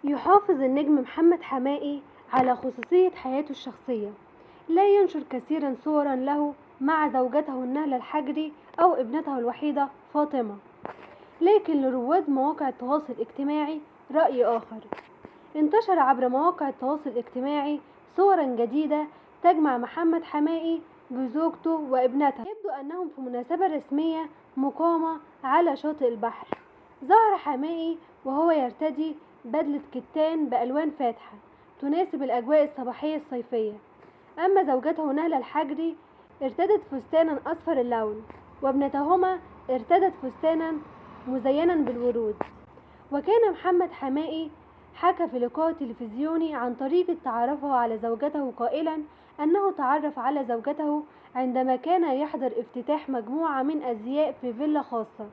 يحافظ النجم محمد حماقي على خصوصية حياته الشخصية، لا ينشر كثيرا صورا له مع زوجته النهلة الحجري أو ابنته الوحيدة فاطمة، لكن لرواد مواقع التواصل الاجتماعي رأي آخر. انتشر عبر مواقع التواصل الاجتماعي صورا جديدة تجمع محمد حماقي بزوجته وابنته، يبدو أنهم في مناسبة رسمية مقامة على شاطئ البحر. ظهر حماقي وهو يرتدي بدلة كتان بألوان فاتحة تناسب الأجواء الصباحية الصيفية، أما زوجته نهلة الحجري ارتدت فستانا أصفر اللون، وابنتهما ارتدت فستانا مزينا بالورود. وكان محمد حماقي حكى في لقاء تلفزيوني عن طريقة تعرفه على زوجته قائلا أنه تعرف على زوجته عندما كان يحضر افتتاح مجموعة من أزياء في فيلا خاصة.